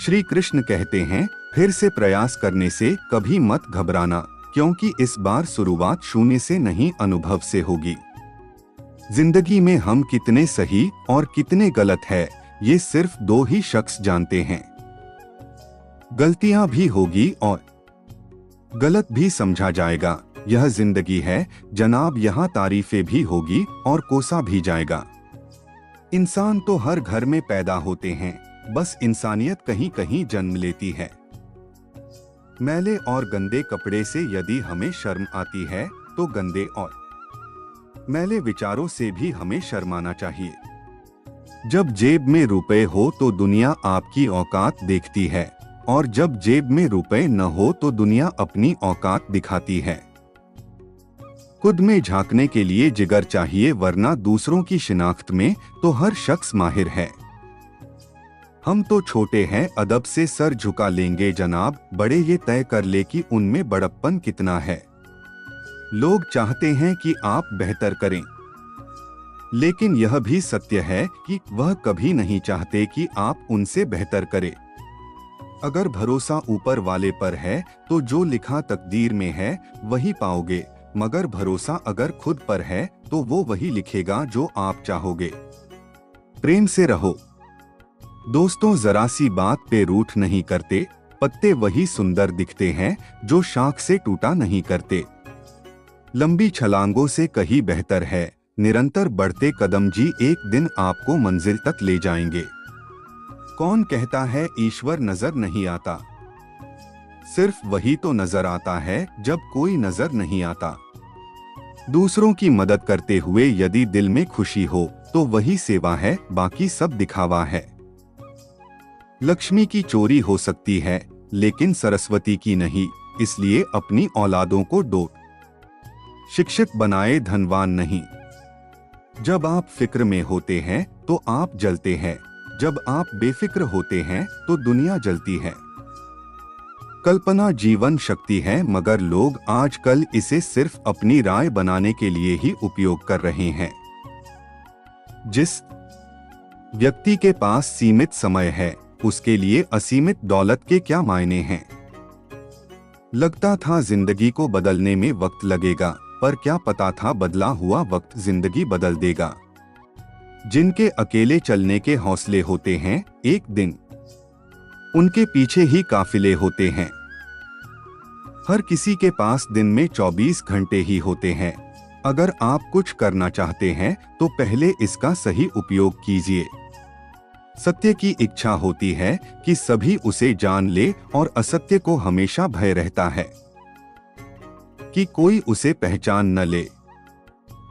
श्री कृष्ण कहते हैं, फिर से प्रयास करने से कभी मत घबराना, क्योंकि इस बार शुरुआत शून्य से नहीं अनुभव से होगी। जिंदगी में हम कितने सही और कितने गलत है, ये सिर्फ दो ही शख्स जानते हैं। गलतियां भी होगी और गलत भी समझा जाएगा, यह जिंदगी है जनाब। यहाँ तारीफें भी होगी और कोसा भी जाएगा। इंसान तो हर घर में पैदा होते हैं, बस इंसानियत कहीं कहीं जन्म लेती है। मैले और गंदे कपड़े से यदि हमें शर्म आती है, तो गंदे और मैले विचारों से भी हमें शर्माना चाहिए। जब जेब में रुपए हो तो दुनिया आपकी औकात देखती है, और जब जेब में रुपए न हो तो दुनिया अपनी औकात दिखाती है। खुद में झांकने के लिए जिगर चाहिए, वरना दूसरों की शिनाख्त में तो हर शख्स माहिर है। हम तो छोटे हैं, अदब से सर झुका लेंगे जनाब, बड़े ये तय कर ले कि उनमें बड़प्पन कितना है। लोग चाहते हैं कि आप बेहतर करें, लेकिन यह भी सत्य है कि वह कभी नहीं चाहते कि आप उनसे बेहतर करें। अगर भरोसा ऊपर वाले पर है तो जो लिखा तकदीर में है वही पाओगे, मगर भरोसा अगर खुद पर है तो वो वही लिखेगा जो आप चाहोगे। प्रेम से रहो दोस्तों, जरा सी बात पे रूठ नहीं करते, पत्ते वही सुंदर दिखते हैं जो शाख से टूटा नहीं करते। लंबी छलांगों से कहीं बेहतर है निरंतर बढ़ते कदम जी, एक दिन आपको मंजिल तक ले जाएंगे। कौन कहता है ईश्वर नजर नहीं आता? सिर्फ वही तो नजर आता है जब कोई नजर नहीं आता। दूसरों की मदद करते हुए यदि दिल में खुशी हो तो वही सेवा है, बाकी सब दिखावा है। लक्ष्मी की चोरी हो सकती है लेकिन सरस्वती की नहीं, इसलिए अपनी औलादों को डो शिक्षक बनाए, धनवान नहीं। जब आप फिक्र में होते हैं तो आप जलते हैं, जब आप बेफिक्र होते हैं तो दुनिया जलती है। कल्पना जीवन शक्ति है, मगर लोग आजकल इसे सिर्फ अपनी राय बनाने के लिए ही उपयोग कर रहे हैं। जिस व्यक्ति के पास सीमित समय है उसके लिए असीमित दौलत के क्या मायने हैं। लगता था जिंदगी को बदलने में वक्त लगेगा, पर क्या पता था बदला हुआ वक्त जिंदगी बदल देगा। जिनके अकेले चलने के हौसले होते हैं, एक दिन उनके पीछे ही काफिले होते हैं। हर किसी के पास दिन में 24 घंटे ही होते हैं। अगर आप कुछ करना चाहते हैं तो पहले इसका सही उपयोग कीजिए। सत्य की इच्छा होती है कि सभी उसे जान ले, और असत्य को हमेशा भय रहता है कि कोई उसे पहचान न ले।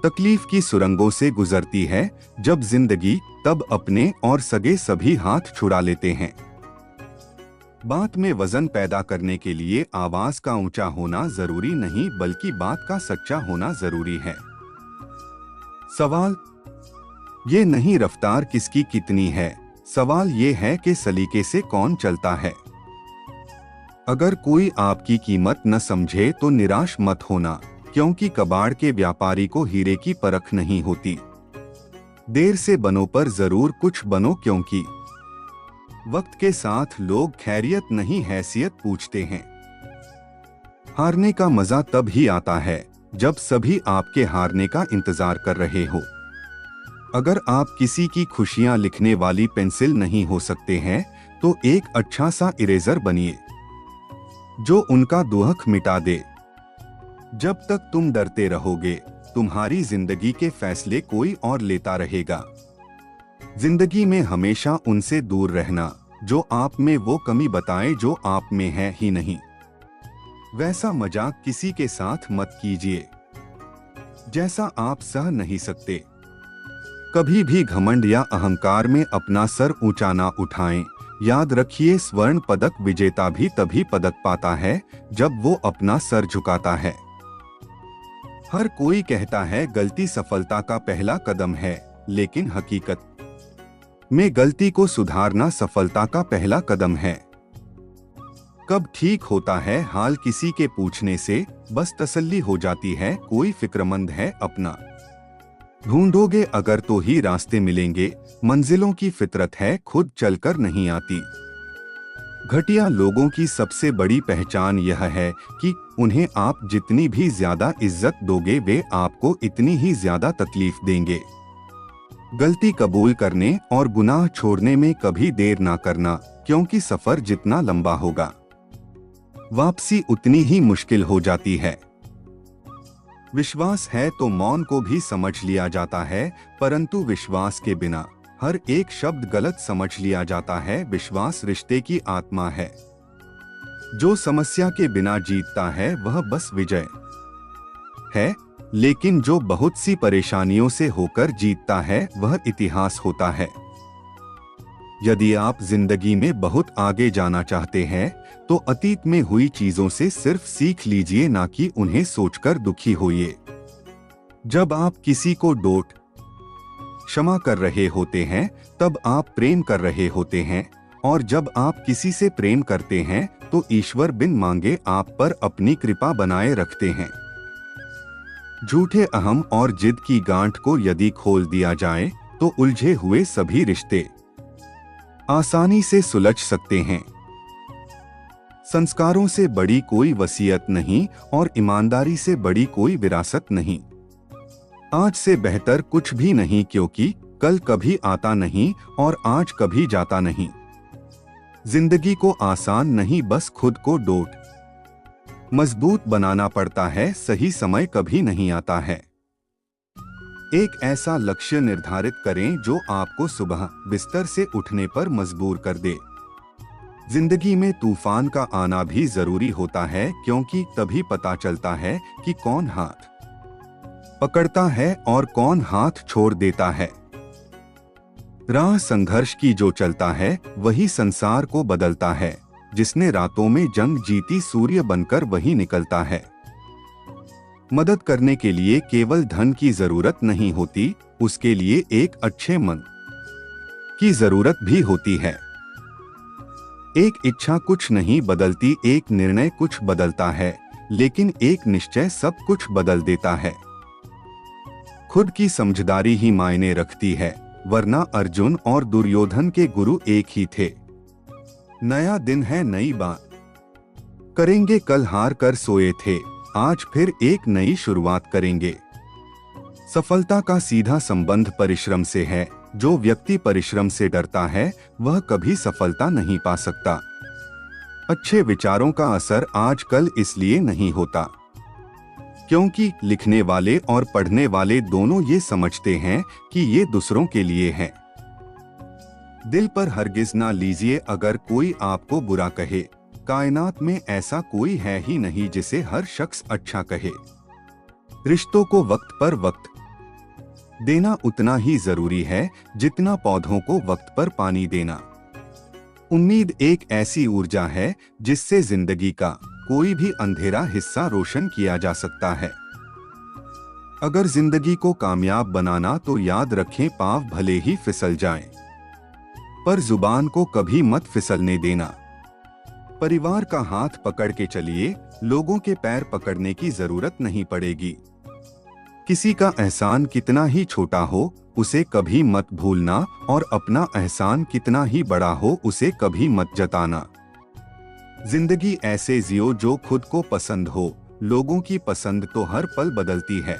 तकलीफ की सुरंगों से गुजरती है जब जिंदगी, तब अपने और सगे सभी हाथ छुड़ा लेते हैं। बात में वजन पैदा करने के लिए आवाज का ऊंचा होना जरूरी नहीं, बल्कि बात का सच्चा होना जरूरी है। सवाल ये नहीं रफ्तार किसकी कितनी है, सवाल ये है कि सलीके से कौन चलता है। अगर कोई आपकी कीमत न समझे तो निराश मत होना, क्योंकि कबाड़ के व्यापारी को हीरे की परख नहीं होती। देर से बनो पर जरूर कुछ बनो, क्योंकि वक्त के साथ लोग खैरियत नहीं हैसियत पूछते हैं। हारने का मजा तब ही आता है जब सभी आपके हारने का इंतजार कर रहे हो। अगर आप किसी की खुशियां लिखने वाली पेंसिल नहीं हो सकते हैं तो एक अच्छा सा इरेजर बनिए जो उनका दुहक मिटा दे। जब तक तुम डरते रहोगे तुम्हारी जिंदगी के फैसले कोई और लेता रहेगा। जिंदगी में हमेशा उनसे दूर रहना जो आप में वो कमी बताए जो आप में है ही नहीं। वैसा मजाक किसी के साथ मत कीजिए जैसा आप सह नहीं सकते। कभी भी घमंड या अहंकार में अपना सर ऊंचा ना उठाएं। याद रखिए, स्वर्ण पदक विजेता भी तभी पदक पाता है जब वो अपना सर झुकाता है। हर कोई कहता है गलती सफलता का पहला कदम है, लेकिन हकीकत में गलती को सुधारना सफलता का पहला कदम है। कब ठीक होता है हाल किसी के पूछने से, बस तसल्ली हो जाती है कोई फिक्रमंद है अपना। ढूंढोगे अगर तो ही रास्ते मिलेंगे, मंजिलों की फितरत है खुद चलकर नहीं आती। घटिया लोगों की सबसे बड़ी पहचान यह है कि उन्हें आप जितनी भी ज्यादा इज्जत दोगे वे आपको इतनी ही ज्यादा तकलीफ देंगे। गलती कबूल करने और गुनाह छोड़ने में कभी देर ना करना, क्योंकि सफर जितना लंबा होगा वापसी उतनी ही मुश्किल हो जाती है। विश्वास है तो मौन को भी समझ लिया जाता है, परंतु विश्वास के बिना हर एक शब्द गलत समझ लिया जाता है। विश्वास रिश्ते की आत्मा है। जो समस्या के बिना जीतता है वह बस विजय है, लेकिन जो बहुत सी परेशानियों से होकर जीतता है वह इतिहास होता है। यदि आप जिंदगी में बहुत आगे जाना चाहते हैं तो अतीत में हुई चीजों से सिर्फ सीख लीजिए, ना कि उन्हें सोचकर दुखी होइए। जब आप किसी को डांट क्षमा कर रहे होते हैं तब आप प्रेम कर रहे होते हैं, और जब आप किसी से प्रेम करते हैं तो ईश्वर बिन मांगे आप पर अपनी कृपा बनाए रखते हैं। झूठे अहम और जिद की गांठ को यदि खोल दिया जाए तो उलझे हुए सभी रिश्ते आसानी से सुलझ सकते हैं। संस्कारों से बड़ी कोई वसीयत नहीं और ईमानदारी से बड़ी कोई विरासत नहीं। आज से बेहतर कुछ भी नहीं, क्योंकि कल कभी आता नहीं और आज कभी जाता नहीं। जिंदगी को आसान नहीं, बस खुद को डोट मजबूत बनाना पड़ता है। सही समय कभी नहीं आता है। एक ऐसा लक्ष्य निर्धारित करें जो आपको सुबह बिस्तर से उठने पर मजबूर कर दे। जिंदगी में तूफान का आना भी जरूरी होता है, क्योंकि तभी पता चलता है कि कौन हाथ पकड़ता है और कौन हाथ छोड़ देता है। राह संघर्ष की जो चलता है वही संसार को बदलता है। जिसने रातों में जंग जीती सूर्य बनकर वही निकलता है। मदद करने के लिए केवल धन की जरूरत नहीं होती, उसके लिए एक अच्छे मन की जरूरत भी होती है। एक इच्छा कुछ नहीं बदलती, एक निर्णय कुछ बदलता है, लेकिन एक निश्चय सब कुछ बदल देता है। खुद की समझदारी ही मायने रखती है, वरना अर्जुन और दुर्योधन के गुरु एक ही थे। नया दिन है, नई बात करेंगे, कल हार कर सोए थे, आज फिर एक नई शुरुआत करेंगे। सफलता का सीधा संबंध परिश्रम से है। जो व्यक्ति परिश्रम से डरता है वह कभी सफलता नहीं पा सकता। अच्छे विचारों का असर आजकल इसलिए नहीं होता क्योंकि लिखने वाले और पढ़ने वाले दोनों ये समझते हैं कि ये दूसरों के लिए है। दिल पर हरगिज ना लीजिए अगर कोई आपको बुरा कहे। कायनात में ऐसा कोई है ही नहीं जिसे हर शख्स अच्छा कहे। रिश्तों को वक्त पर वक्त देना उतना ही जरूरी है जितना पौधों को वक्त पर पानी देना। उम्मीद एक ऐसी ऊर्जा है जिससे जिंदगी का कोई भी अंधेरा हिस्सा रोशन किया जा सकता है। अगर जिंदगी को कामयाब बनाना तो याद रखें पांव भले ही फिसल जाएं, पर जुबान को कभी मत फिसलने देना। परिवार का हाथ पकड़ के चलिए, लोगों के पैर पकड़ने की जरूरत नहीं पड़ेगी। किसी का एहसान कितना ही छोटा हो उसे कभी मत भूलना, और अपना एहसान कितना ही बड़ा हो उसे कभी मत जताना। जिंदगी ऐसे जियो जो खुद को पसंद हो, लोगों की पसंद तो हर पल बदलती है।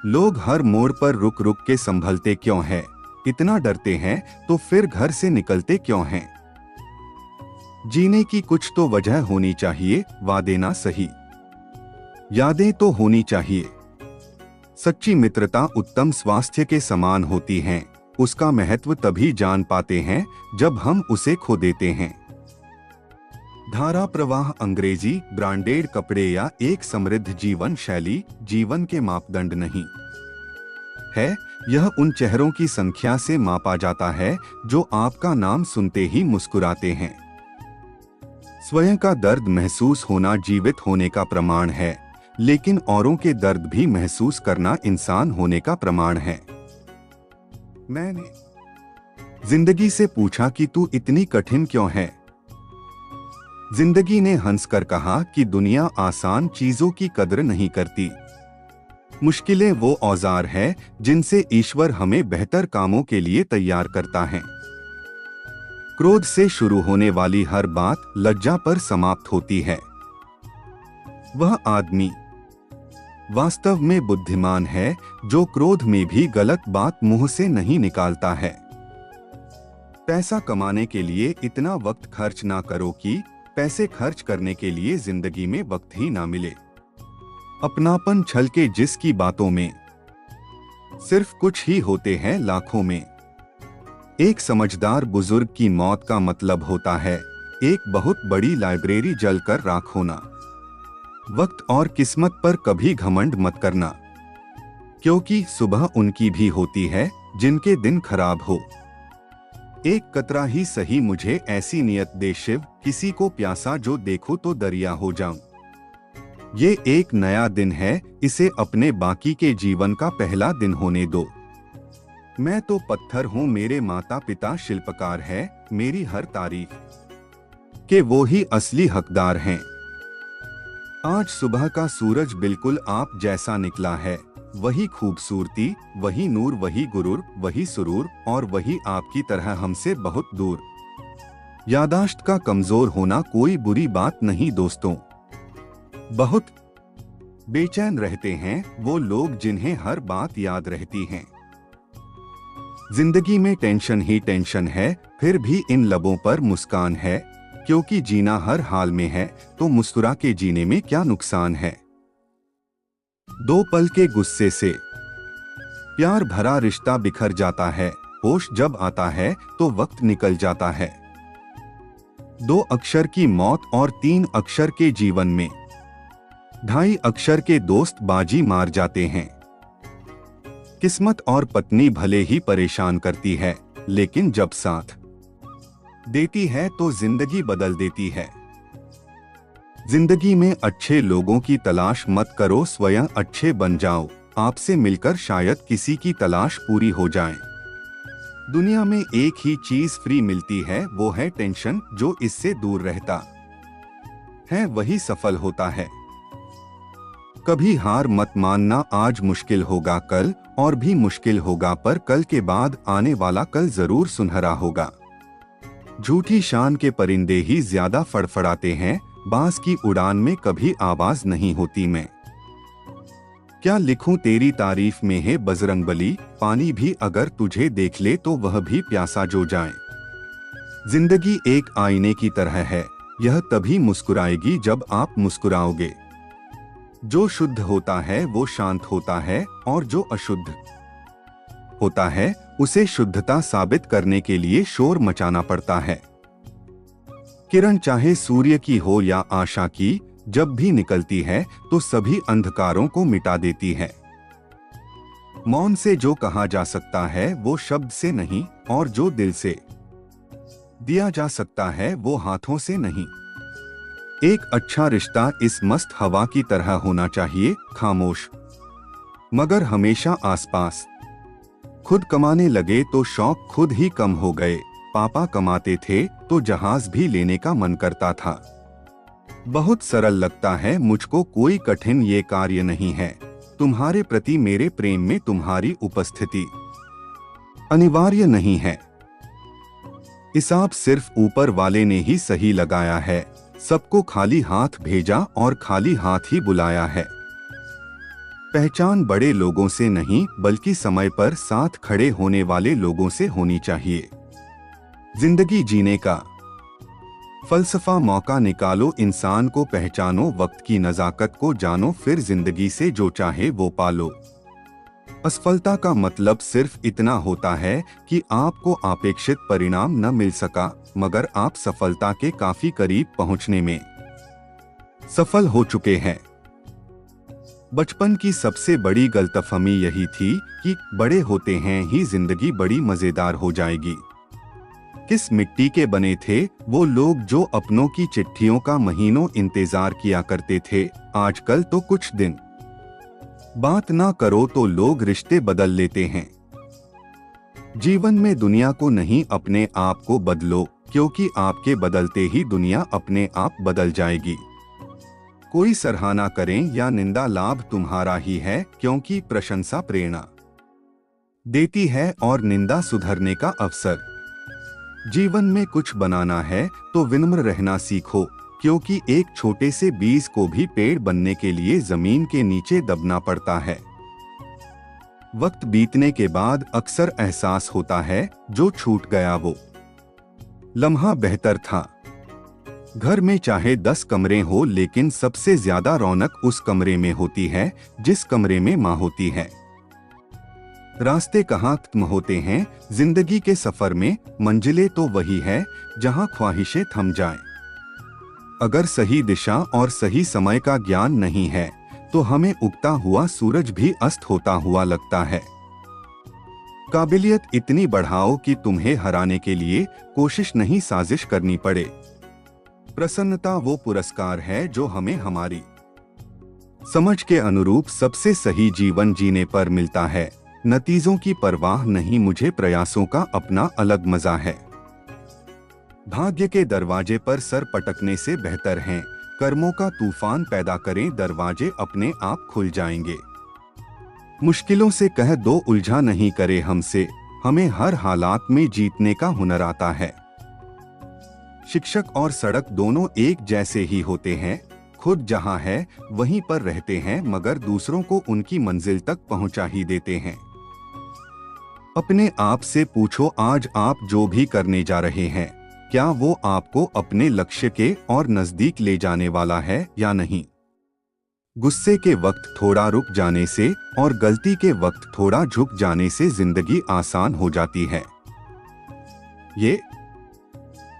लोग हर मोड़ पर रुक रुक के संभलते क्यों हैं? इतना डरते हैं तो फिर घर से निकलते क्यों हैं? जीने की कुछ तो वजह होनी चाहिए, वादे ना सही, यादें तो होनी चाहिए। सच्ची मित्रता उत्तम स्वास्थ्य के समान होती हैं, उसका महत्व तभी जान पाते हैं जब हम उसे खो देते हैं। धारा प्रवाह, अंग्रेजी, ब्रांडेड कपड़े या एक समृद्ध जीवन शैली जीवन के मापदंड नहीं है। यह उन चेहरों की संख्या से मापा जाता है जो आपका नाम सुनते ही मुस्कुराते हैं। स्वयं का दर्द महसूस होना जीवित होने का प्रमाण है, लेकिन औरों के दर्द भी महसूस करना इंसान होने का प्रमाण है। मैंने जिंदगी से पूछा कि तू इतनी कठिन क्यों है? जिंदगी ने हंसकर कहा कि दुनिया आसान चीजों की कद्र नहीं करती। मुश्किलें वो औजार है जिनसे ईश्वर हमें बेहतर कामों के लिए तैयार करता है। क्रोध से शुरू होने वाली हर बात लज्जा पर समाप्त होती है। वह आदमी वास्तव में बुद्धिमान है जो क्रोध में भी गलत बात मुंह से नहीं निकालता है। पैसा कमाने के लिए इतना वक्त खर्च ना करो कि पैसे खर्च करने के लिए जिंदगी में वक्त ही ना मिले। अपनापन छलके जिसकी बातों में सिर्फ कुछ ही होते हैं लाखों में। एक समझदार बुजुर्ग की मौत का मतलब होता है एक बहुत बड़ी लाइब्रेरी जलकर राख होना। वक्त और किस्मत पर कभी घमंड मत करना, क्योंकि सुबह उनकी भी होती है जिनके दिन खराब हो। एक कतरा ही सही मुझे ऐसी नियत दे शिव, किसी को प्यासा जो देखो तो दरिया हो जाऊं। ये एक नया दिन है, इसे अपने बाकी के जीवन का पहला दिन होने दो। मैं तो पत्थर हूँ, मेरे माता पिता शिल्पकार है, मेरी हर तारीफ के वो ही असली हकदार हैं। आज सुबह का सूरज बिल्कुल आप जैसा निकला है, वही खूबसूरती, वही नूर, वही गुरूर, वही सुरूर और वही आपकी तरह हमसे बहुत दूर। यादाश्त का कमजोर होना कोई बुरी बात नहीं दोस्तों। बहुत बेचैन रहते हैं वो लोग जिन्हें हर बात याद रहती है। जिंदगी में टेंशन ही टेंशन है, फिर भी इन लबों पर मुस्कान है, क्योंकि जीना हर हाल में है तो मुस्कुरा के जीने में क्या नुकसान है। दो पल के गुस्से से प्यार भरा रिश्ता बिखर जाता है, होश जब आता है तो वक्त निकल जाता है। दो अक्षर की मौत और 3 अक्षर के जीवन में 2.5 अक्षर के दोस्त बाजी मार जाते हैं। किस्मत और पत्नी भले ही परेशान करती है, लेकिन जब साथ देती है तो जिंदगी बदल देती है। जिंदगी में अच्छे लोगों की तलाश मत करो, स्वयं अच्छे बन जाओ। आपसे मिलकर शायद किसी की तलाश पूरी हो जाए। दुनिया में एक ही चीज फ्री मिलती है, वो है टेंशन। जो इससे दूर रहता है वही सफल होता है। कभी हार मत मानना, आज मुश्किल होगा कल और भी मुश्किल होगा, पर कल के बाद आने वाला कल जरूर सुनहरा होगा। झूठी शान के परिंदे ही ज्यादा फड़फड़ाते हैं, बांस की उड़ान में कभी आवाज नहीं होती। मैं क्या लिखूं तेरी तारीफ में है बजरंगबली, पानी भी अगर तुझे देख ले तो वह भी प्यासा जो जाए। जिंदगी एक आईने की तरह है, यह तभी मुस्कुराएगी जब आप मुस्कुराओगे। जो शुद्ध होता है वो शांत होता है और जो अशुद्ध होता है उसे शुद्धता साबित करने के लिए शोर मचाना पड़ता है। किरण चाहे सूर्य की हो या आशा की, जब भी निकलती है तो सभी अंधकारों को मिटा देती है। मौन से जो कहा जा सकता है वो शब्द से नहीं, और जो दिल से दिया जा सकता है वो हाथों से नहीं। एक अच्छा रिश्ता इस मस्त हवा की तरह होना चाहिए, खामोश मगर हमेशा आसपास। खुद कमाने लगे तो शौक खुद ही कम हो गए। पापा कमाते थे तो जहाज भी लेने का मन करता था। बहुत सरल लगता है मुझको, कोई कठिन ये कार्य नहीं है। तुम्हारे प्रति मेरे प्रेम में तुम्हारी उपस्थिति अनिवार्य नहीं है। हिसाब सिर्फ ऊपर वाले ने ही सही लगाया है। सबको खाली हाथ भेजा और खाली हाथ ही बुलाया है। पहचान बड़े लोगों से नहीं बल्कि समय पर साथ खड़े होने वाले लोगों से होनी चाहिए। जिंदगी जीने का फलसफा, मौका निकालो, इंसान को पहचानो, वक्त की नजाकत को जानो, फिर जिंदगी से जो चाहे वो पालो। असफलता का मतलब सिर्फ इतना होता है कि आपको अपेक्षित परिणाम न मिल सका, मगर आप सफलता के काफी करीब पहुंचने में सफल हो चुके हैं। बचपन की सबसे बड़ी गलतफहमी यही थी कि बड़े होते हैं ही जिंदगी बड़ी मजेदार हो जाएगी। किस मिट्टी के बने थे वो लोग जो अपनों की चिट्ठियों का महीनों इंतजार किया करते थे। आजकल तो कुछ दिन बात ना करो तो लोग रिश्ते बदल लेते हैं। जीवन में दुनिया को नहीं अपने आप को बदलो, क्योंकि आपके बदलते ही दुनिया अपने आप बदल जाएगी। कोई सराहना करें या निंदा, लाभ तुम्हारा ही है, क्योंकि प्रशंसा प्रेरणा देती है और निंदा सुधरने का अवसर जीवन में कुछ बनाना है तो विनम्र रहना सीखो, क्योंकि एक छोटे से बीज को भी पेड़ बनने के लिए जमीन के नीचे दबना पड़ता है। वक्त बीतने के बाद अक्सर एहसास होता है जो छूट गया वो लम्हा बेहतर था। घर में चाहे 10 कमरे हो, लेकिन सबसे ज्यादा रौनक उस कमरे में होती है जिस कमरे में माँ होती है। रास्ते कहाँ खत्म होते हैं जिंदगी के सफर में, मंजिलें तो वही है जहाँ ख्वाहिशें थम जाएं। अगर सही दिशा और सही समय का ज्ञान नहीं है तो हमें उगता हुआ सूरज भी अस्त होता हुआ लगता है। काबिलियत इतनी बढ़ाओ कि तुम्हें हराने के लिए कोशिश नहीं साजिश करनी पड़े। प्रसन्नता वो पुरस्कार है जो हमें हमारी समझ के अनुरूप सबसे सही जीवन जीने पर मिलता है। नतीजों की परवाह नहीं, मुझे प्रयासों का अपना अलग मजा है। भाग्य के दरवाजे पर सर पटकने से बेहतर है कर्मों का तूफान पैदा करें, दरवाजे अपने आप खुल जाएंगे। मुश्किलों से कह दो उलझा नहीं करे हमसे, हमें हर हालात में जीतने का हुनर आता है। शिक्षक और सड़क दोनों एक जैसे ही होते हैं, खुद जहां है वहीं पर रहते हैं, मगर दूसरों को उनकी मंजिल तक पहुंचा ही देते हैं। अपने आप से पूछो, आज आप जो भी करने जा रहे हैं क्या वो आपको अपने लक्ष्य के और नजदीक ले जाने वाला है या नहीं। गुस्से के वक्त थोड़ा रुक जाने से और गलती के वक्त थोड़ा झुक जाने से जिंदगी आसान हो जाती है। ये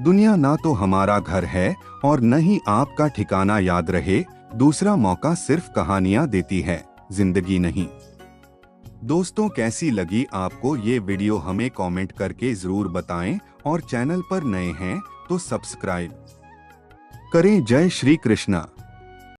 दुनिया ना तो हमारा घर है और न ही आपका ठिकाना याद रहे, दूसरा मौका सिर्फ कहानियां देती है, जिंदगी नहीं। दोस्तों, कैसी लगी आपको ये वीडियो हमें कमेंट करके जरूर बताएं और चैनल पर नए हैं तो सब्सक्राइब करें। जय श्री कृष्णा।